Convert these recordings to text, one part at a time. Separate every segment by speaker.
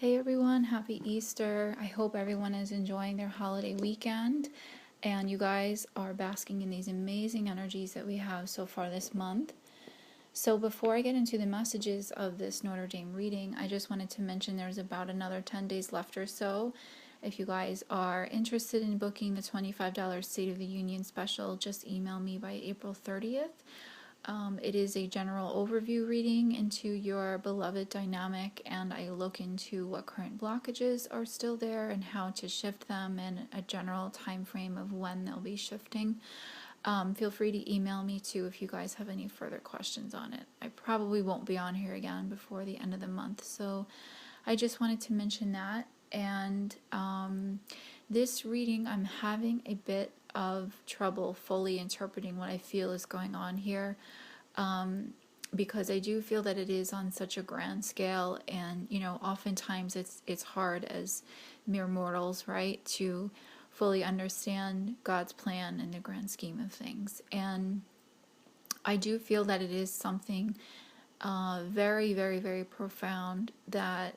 Speaker 1: Hey everyone, happy Easter. I hope everyone is enjoying their holiday weekend and you guys are basking in these amazing energies that we have so far this month. So before I get into the messages of this Notre Dame reading, I just wanted to mention there's about another 10 days left or so. If you guys are interested in booking the $25 State of the Union special, just email me by April 30th. It is a general overview reading into your beloved dynamic, and I look into what current blockages are still there and how to shift them and a general time frame of when they'll be shifting. Feel free to email me too if you guys have any further questions on it. I probably won't be on here again before the end of the month, so I just wanted to mention that. And this reading, I'm having a bit of trouble fully interpreting what I feel is going on here, because I do feel that it is on such a grand scale, and oftentimes it's hard as mere mortals, right, to fully understand God's plan in the grand scheme of things. And I do feel that it is something very, very, very profound that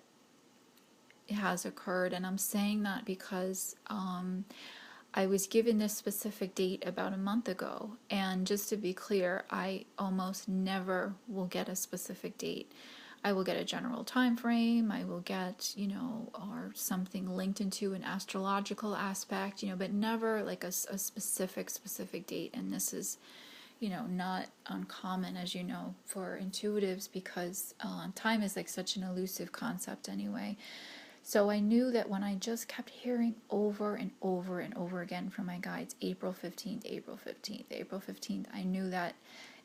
Speaker 1: has occurred, and I'm saying that because I was given this specific date about a month ago, and just to be clear, I almost never will get a specific date. I will get a general time frame, I will get, or something linked into an astrological aspect, but never like a specific date. And this is, not uncommon, as you know, for intuitives, because time is like such an elusive concept anyway. So I knew that when I just kept hearing over and over and over again from my guides, April 15th, April 15th, April 15th, I knew that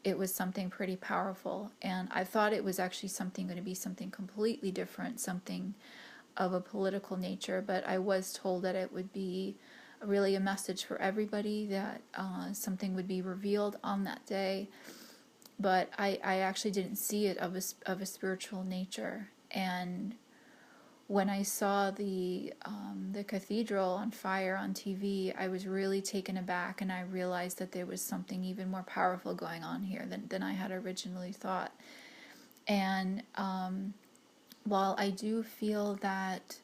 Speaker 1: it was something pretty powerful. And I thought it was actually going to be something completely different, something of a political nature. But I was told that it would be really a message for everybody, that something would be revealed on that day. But I actually didn't see it of a spiritual nature. And when I saw the cathedral on fire on TV, I was really taken aback, and I realized that there was something even more powerful going on here than I had originally thought. And while I do feel that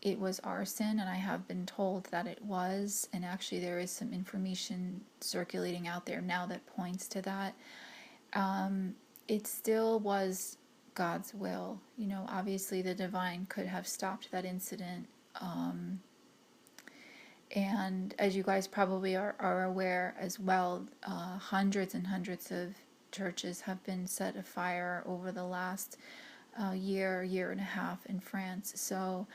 Speaker 1: it was arson, and I have been told that it was, and actually there is some information circulating out there now that points to that, it still was God's will. Obviously the divine could have stopped that incident. And as you guys probably are aware as well, hundreds and hundreds of churches have been set afire over the last year and a half in France. So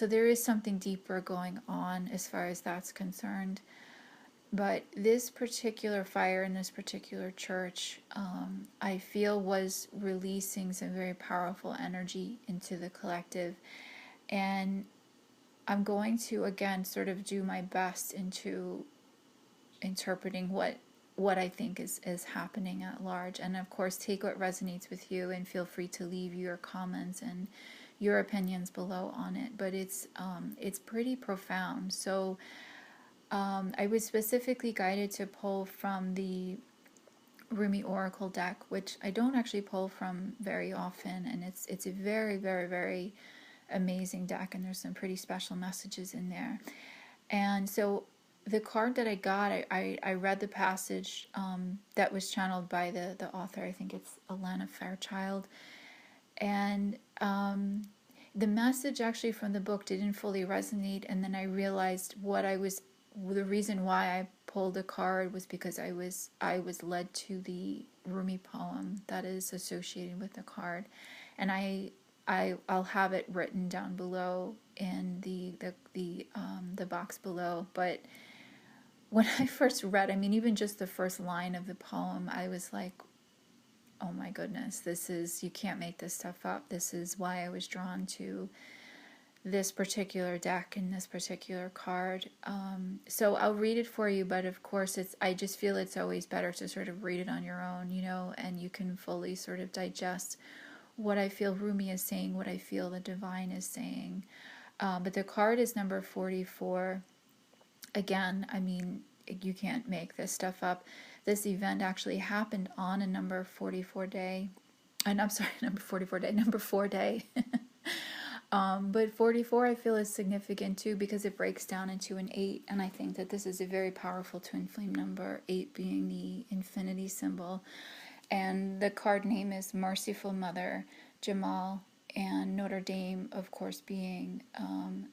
Speaker 1: there is something deeper going on as far as that's concerned. But this particular fire in this particular church, I feel, was releasing some very powerful energy into the collective. And I'm going to, again, sort of do my best into interpreting what I think is happening at large. And of course, take what resonates with you, and feel free to leave your comments and your opinions below on it. But it's pretty profound. So I was specifically guided to pull from the Rumi Oracle deck, which I don't actually pull from very often, and it's a very, very, very amazing deck, and there's some pretty special messages in there. And so the card that I got, I read the passage that was channeled by the author. I think it's Alana Fairchild, and the message actually from the book didn't fully resonate, and then I realized the reason why I pulled a card was because I was led to the Rumi poem that is associated with the card, and I'll have it written down below in the box below. But when I first read, even just the first line of the poem, I was like, oh my goodness, you can't make this stuff up. This is why I was drawn to this particular deck and this particular card. So I'll read it for you, but of course I just feel it's always better to sort of read it on your own, and you can fully sort of digest what I feel Rumi is saying, what I feel the divine is saying. But the card is number 44. Again, you can't make this stuff up. This event actually happened on a number 44 day. And I'm sorry, number 44 day, number 4 day. But 44 I feel is significant too because it breaks down into an 8, and I think that this is a very powerful twin flame number, 8 being the infinity symbol. And the card name is Merciful Mother, Jamal, and Notre Dame, of course, being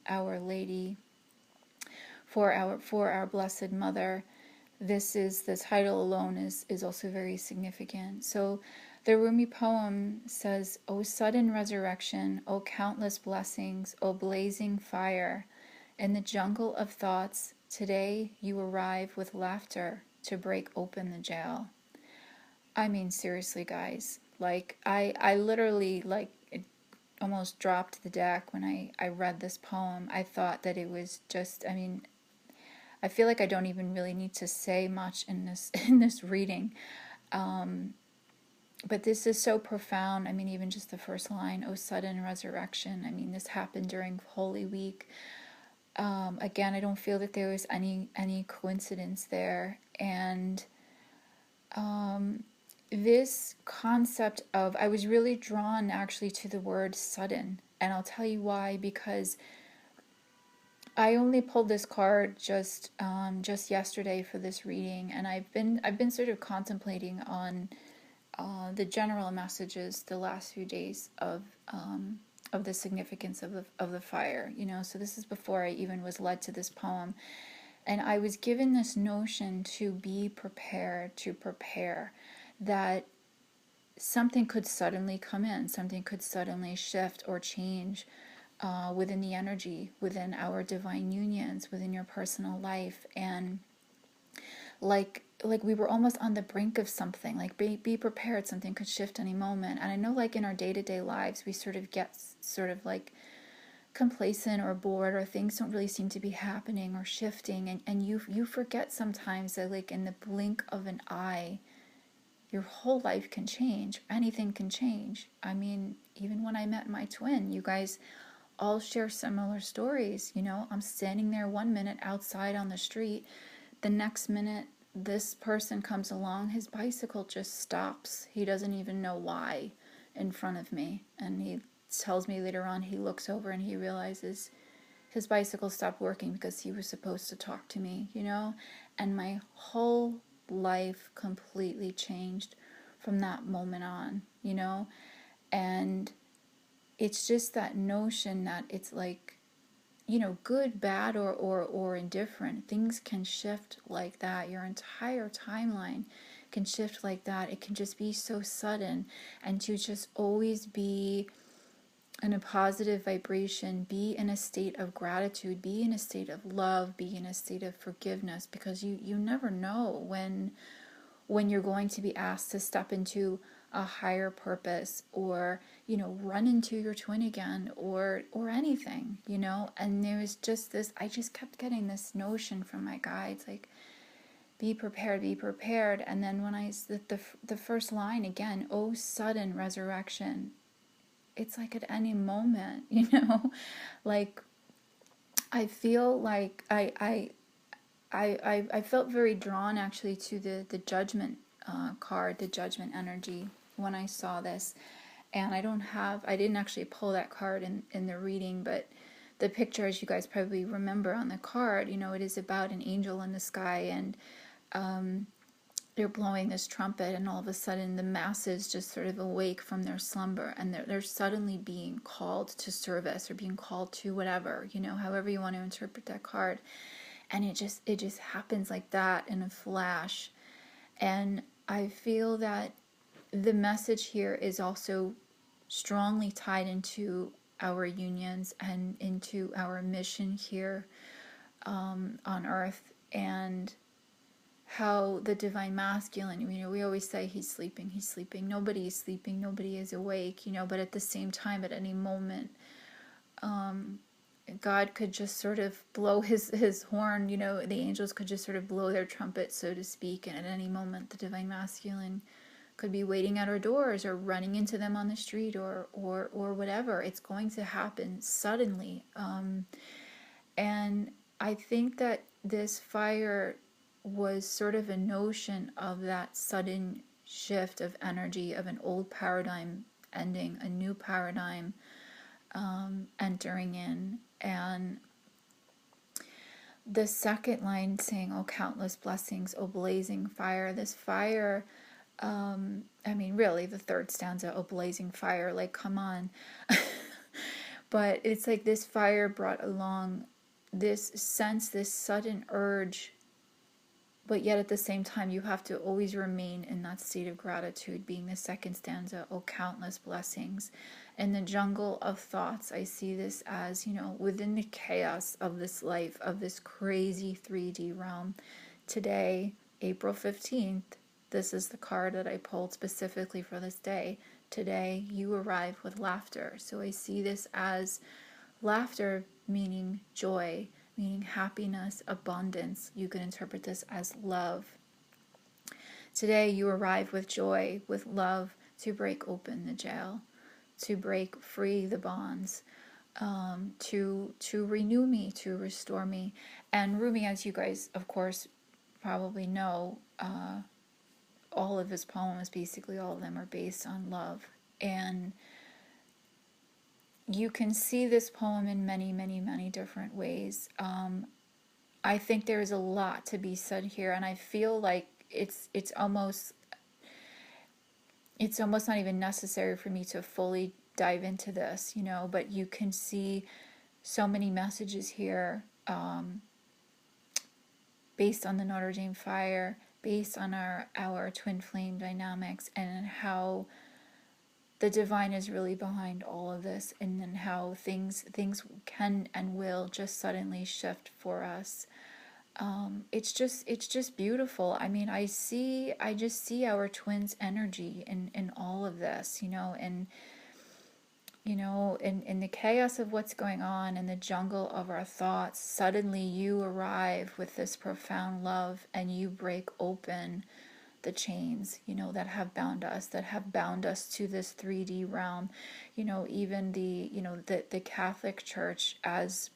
Speaker 1: Our Lady, for our Blessed Mother. The title alone is also very significant. So the Rumi poem says, "O sudden resurrection, O countless blessings, O blazing fire, in the jungle of thoughts, today you arrive with laughter to break open the jail." I mean, seriously, guys, like I literally like it almost dropped the deck when I read this poem. I thought that it was just, I mean, I feel like I don't even really need to say much in this in this reading. But this is so profound. I mean, even just the first line, "O sudden resurrection." I mean, this happened during Holy Week. Again, I don't feel that there was any coincidence there. And this concept of, I was really drawn actually to the word sudden. And I'll tell you why, because I only pulled this card just yesterday for this reading, and I've been sort of contemplating on the general messages the last few days of the significance of the fire. You know, so this is before I even was led to this poem, and I was given this notion to be prepared, to prepare, that something could suddenly come in, something could suddenly shift or change within the energy, within our divine unions, within your personal life. And like we were almost on the brink of something, like be prepared, something could shift any moment. And I know, like, in our day-to-day lives we sort of get sort of like complacent or bored, or things don't really seem to be happening or shifting, and you forget sometimes that, like, in the blink of an eye your whole life can change. Anything can change. I mean, even when I met my twin, you guys all share similar stories. You know, I'm standing there one minute outside on the street, the next minute this person comes along, his bicycle just stops. He doesn't even know why, in front of me. And he tells me later on, he looks over and he realizes his bicycle stopped working because he was supposed to talk to me, you know? And my whole life completely changed from that moment on, you know? And it's just that notion that it's like, you know, good, bad, or indifferent, things can shift like that. Your entire timeline can shift like that. It can just be so sudden. And to just always be in a positive vibration, be in a state of gratitude, be in a state of love, be in a state of forgiveness, because you never know when you're going to be asked to step into a higher purpose, or, you know, run into your twin again, or anything, you know. And there was just this, I just kept getting this notion from my guides, like, be prepared, be prepared. And then when the first line again, "Oh sudden resurrection," it's like at any moment, you know. Like, I feel like I felt very drawn actually to the judgment card, the judgment energy, when I saw this. And I didn't actually pull that card in the reading, but the picture, as you guys probably remember on the card, you know, it is about an angel in the sky, and they're blowing this trumpet, and all of a sudden the masses just sort of awake from their slumber, and they're suddenly being called to service, or being called to whatever, you know, however you want to interpret that card. And it just happens like that in a flash. And I feel that the message here is also strongly tied into our unions and into our mission here on earth, and how the divine masculine, you know, we always say he's sleeping, nobody is sleeping, nobody is awake, you know. But at the same time, at any moment, God could just sort of blow his horn, you know, the angels could just sort of blow their trumpet, so to speak, and at any moment the divine masculine could be waiting at our doors, or running into them on the street, or whatever. It's going to happen suddenly. And I think that this fire was sort of a notion of that sudden shift of energy, of an old paradigm ending, a new paradigm entering in. And the second line saying, oh, countless blessings, oh, blazing fire. This fire, I mean, really, the third stanza, oh, blazing fire, like, come on. But it's like this fire brought along this sense, this sudden urge, but yet at the same time, you have to always remain in that state of gratitude, being the second stanza, oh, countless blessings. In the jungle of thoughts, I see this as, within the chaos of this life, of this crazy 3D realm. Today, April 15th, this is the card that I pulled specifically for this day. Today, you arrive with laughter. So I see this as laughter, meaning joy, meaning happiness, abundance. You can interpret this as love. Today you arrive with joy, with love, to break open the jail, to break free the bonds, to renew me, to restore me. And Rumi, as you guys, of course, probably know, all of his poems, basically all of them, are based on love. And you can see this poem in many, many, many different ways. I think there is a lot to be said here, and I feel like it's almost not even necessary for me to fully dive into this, but you can see so many messages here, based on the Notre Dame fire, based on our twin flame dynamics, and how the divine is really behind all of this, and then how things can and will just suddenly shift for us. It's just beautiful. I mean, I just see our twins' energy in all of this, and in the chaos of what's going on, in the jungle of our thoughts, suddenly you arrive with this profound love, and you break open the chains, that have bound us, to this 3D realm. Even the Catholic Church, as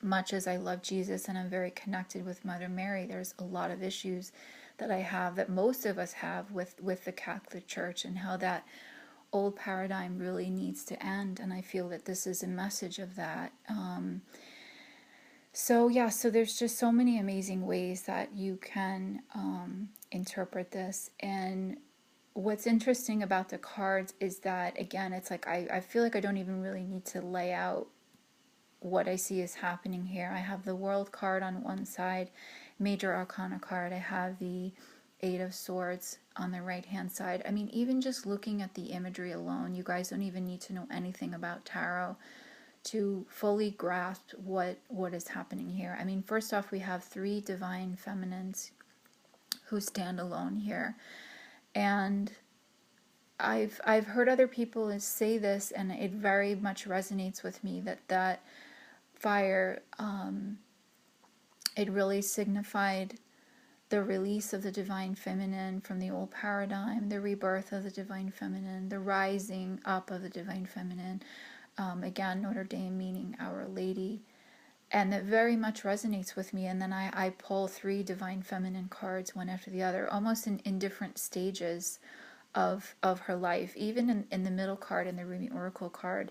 Speaker 1: much as I love Jesus and I'm very connected with Mother Mary, there's a lot of issues that I have, that most of us have, with the Catholic Church, and how that old paradigm really needs to end. And I feel that this is a message of that. So there's just so many amazing ways that you can interpret this. And what's interesting about the cards is that, again, it's like I feel like I don't even really need to lay out what I see is happening here. I have the World card on one side, Major Arcana card. I have the Eight of Swords on the right hand side. I mean, even just looking at the imagery alone, you guys don't even need to know anything about tarot to fully grasp what is happening here. I mean, first off, we have three divine feminines who stand alone here. And I've heard other people say this, and it very much resonates with me, that fire, it really signified the release of the divine feminine from the old paradigm, the rebirth of the divine feminine, the rising up of the divine feminine. Again, Notre Dame meaning Our Lady. And that very much resonates with me. And then I pull three divine feminine cards, one after the other, almost in different stages of her life. Even in the middle card, in the Rumi Oracle card,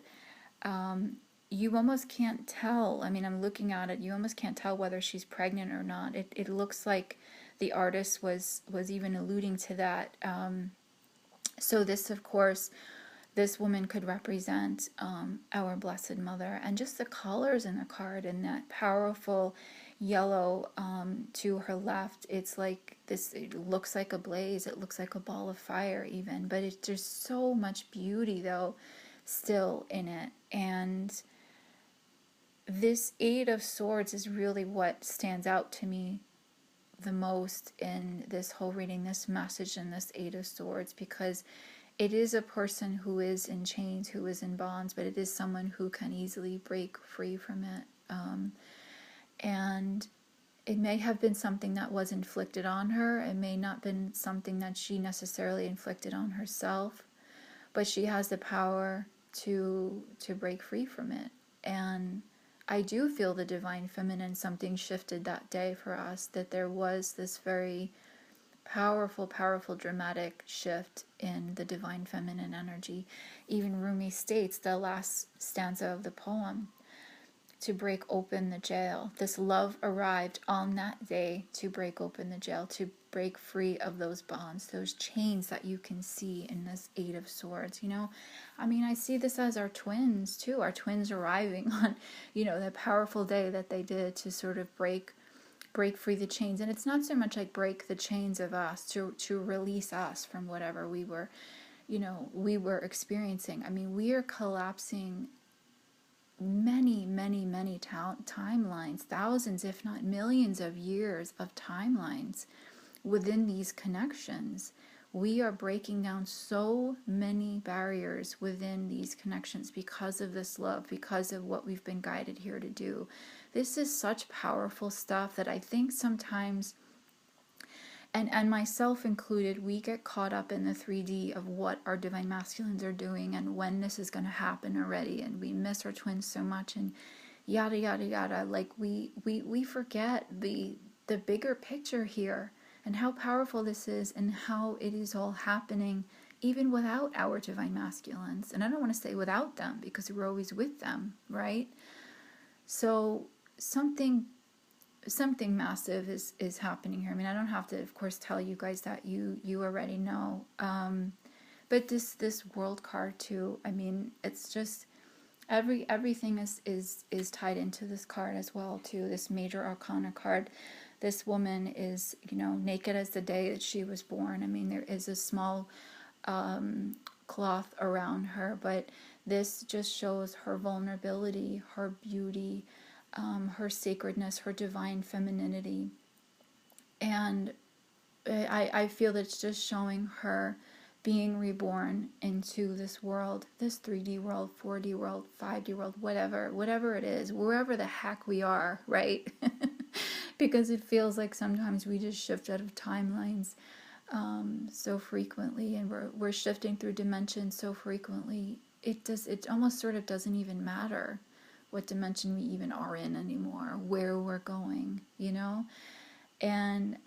Speaker 1: you almost can't tell. I mean, I'm looking at it, you almost can't tell whether she's pregnant or not. It looks like the artist was even alluding to that. So this, of course, this woman could represent our Blessed Mother. And just the colors in the card, and that powerful yellow to her left, it's like this, it looks like a blaze, it looks like a ball of fire even, but there's so much beauty though still in it. And this Eight of Swords is really what stands out to me the most in this whole reading, this message, and this Eight of Swords, because it is a person who is in chains, who is in bonds, but it is someone who can easily break free from it. And it may have been something that was inflicted on her. It may not have been something that she necessarily inflicted on herself, but she has the power to break free from it. And I do feel the divine feminine, something shifted that day for us, that there was this very powerful, powerful, dramatic shift in the divine feminine energy. Even Rumi states, the last stanza of the poem, to break open the jail. This love arrived on that day to break open the jail, to break free of those bonds, those chains that you can see in this Eight of Swords. You know, I mean, I see this as our twins too, our twins arriving on, you know, the powerful day that they did to sort of break free the chains. And it's not so much like break the chains of us, to release us from whatever we were, you know, we were experiencing. I mean, we are collapsing many, many, many timelines, thousands, if not millions of years of timelines within these connections. We are breaking down so many barriers within these connections because of this love, because of what we've been guided here to do. This is such powerful stuff that I think sometimes, and myself included, we get caught up in the 3D of what our divine masculines are doing and when this is going to happen already, and we miss our twins so much, and yada yada yada. Like we forget the bigger picture here, and how powerful this is, and how it is all happening even without our divine masculines. And I don't want to say without them, because we're always with them, right? So something massive is happening here. I mean, I don't have to, of course, tell you guys that you already know. But this world card too. I mean, it's just everything is tied into this card as well too. This major arcana card. This woman is, you know, naked as the day that she was born. I mean, there is a small cloth around her, but this just shows her vulnerability, her beauty, her sacredness, her divine femininity. And I feel that it's just showing her being reborn into this world, this 3D world, 4D world, 5D world, whatever it is, wherever the heck we are, right? Because it feels like sometimes we just shift out of timelines so frequently, and we're shifting through dimensions so frequently. It almost sort of doesn't even matter what dimension we even are in anymore, where we're going, you know? And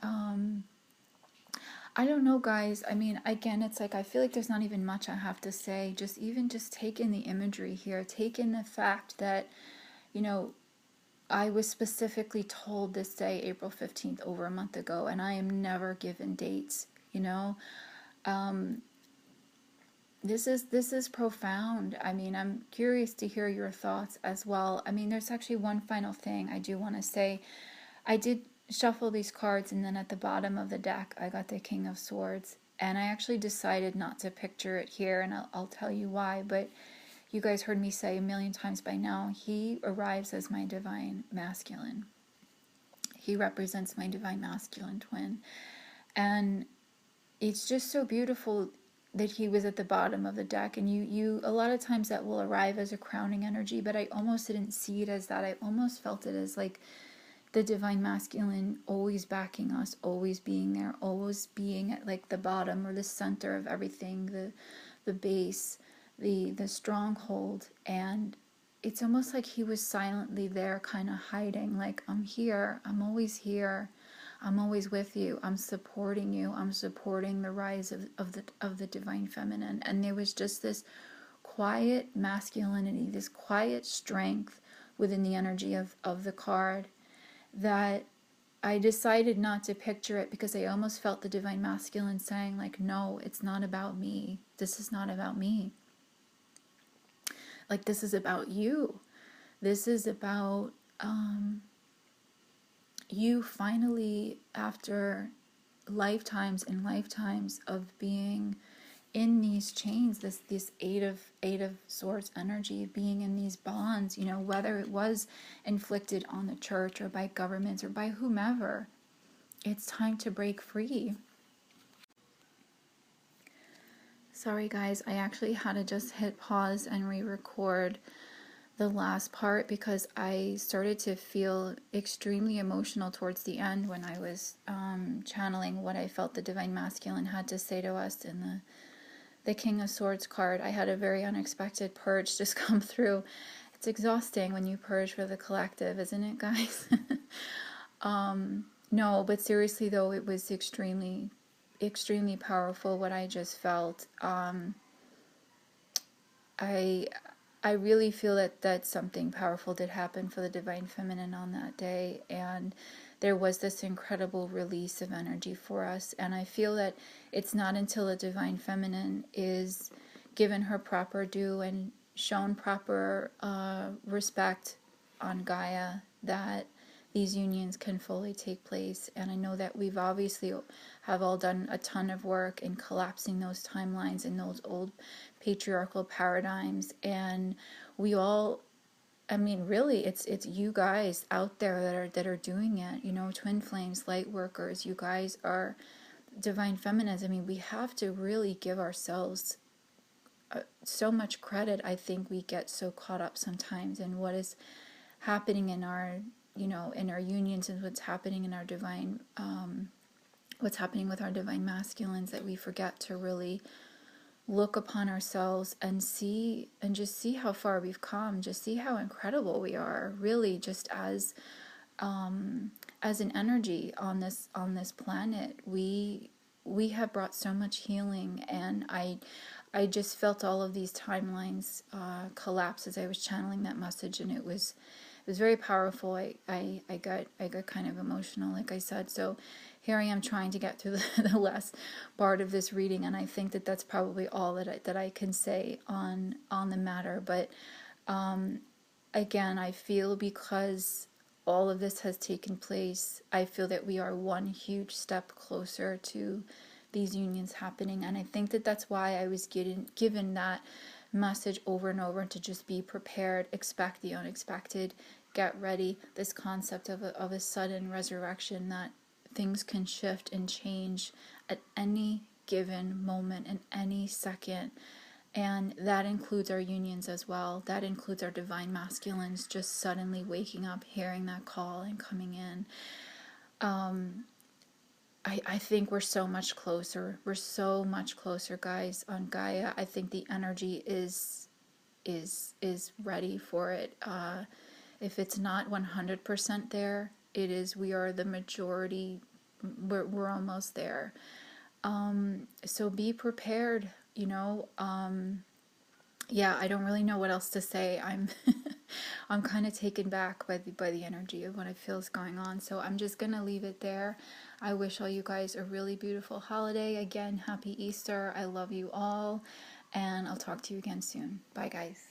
Speaker 1: I don't know, guys. I mean, again, it's like I feel like there's not even much I have to say. Just take in the imagery here. Take in the fact that, you know, I was specifically told this day, April 15th, over a month ago, and I am never given dates, you know? This is profound. I mean, I'm curious to hear your thoughts as well. I mean, there's actually one final thing I do want to say. I did shuffle these cards, and then at the bottom of the deck, I got the King of Swords. And I actually decided not to picture it here, and I'll tell you why. But you guys heard me say a million times by now, he arrives as my divine masculine. He represents my divine masculine twin. And it's just so beautiful that he was at the bottom of the deck. And you a lot of times that will arrive as a crowning energy, but I almost didn't see it as that. I almost felt it as like the divine masculine always backing us, always being there, always being at like the bottom or the center of everything, the base, the stronghold. And it's almost like he was silently there, kind of hiding, like, I'm here, I'm always here, I'm always with you, I'm supporting you, I'm supporting the rise of the divine feminine. And there was just this quiet masculinity, this quiet strength within the energy of the card, that I decided not to picture it, because I almost felt the divine masculine saying, like, no, it's not about me. This is not about me. Like, this is about you. This is about you finally, after lifetimes and lifetimes of being in these chains, this eight of swords energy, being in these bonds, you know, whether it was inflicted on the church or by governments or by whomever, it's time to break free. Sorry guys, I actually had to just hit pause and re-record the last part, because I started to feel extremely emotional towards the end when I was channeling what I felt the divine masculine had to say to us in the King of Swords card. I had a very unexpected purge just come through. It's exhausting when you purge for the collective, isn't it, guys? No, but seriously though, it was extremely extremely powerful what I just felt. I I really feel that something powerful did happen for the Divine Feminine on that day, and there was this incredible release of energy for us. And I feel that it's not until the Divine Feminine is given her proper due and shown proper respect on Gaia that these unions can fully take place. And I know that we've obviously have all done a ton of work in collapsing those timelines and those old patriarchal paradigms, and we all, I mean, really, it's you guys out there that are doing it. You know, twin flames, light workers. You guys are divine feminines. I mean, we have to really give ourselves so much credit. I think we get so caught up sometimes in what is happening in our, you know, in our unions, and what's happening in our divine, what's happening with our divine masculines, that we forget to really look upon ourselves and see, and just see how far we've come, just see how incredible we are, really, just as an energy on this planet. We have brought so much healing, and I just felt all of these timelines collapse as I was channeling that message, and it was very powerful. I got kind of emotional, like I said. So here I am trying to get through the last part of this reading, and I think that that's probably all that I can say on the matter. But again, I feel, because all of this has taken place, I feel that we are one huge step closer to these unions happening. And I think that that's why I was given that message over and over, to just be prepared, expect the unexpected, get ready. This concept of a sudden resurrection, that things can shift and change at any given moment, in any second. And that includes our unions as well. That includes our divine masculines just suddenly waking up, hearing that call, and coming in. I think we're so much closer. We're so much closer, guys, on Gaia. I think the energy is ready for it. If it's not 100% there, it is. We are the majority. We're almost there. So be prepared. You know. Yeah, I don't really know what else to say. I'm kind of taken back by the energy of what I feel is going on. So I'm just gonna leave it there. I wish all you guys a really beautiful holiday. Again, happy Easter. I love you all, and I'll talk to you again soon. Bye, guys.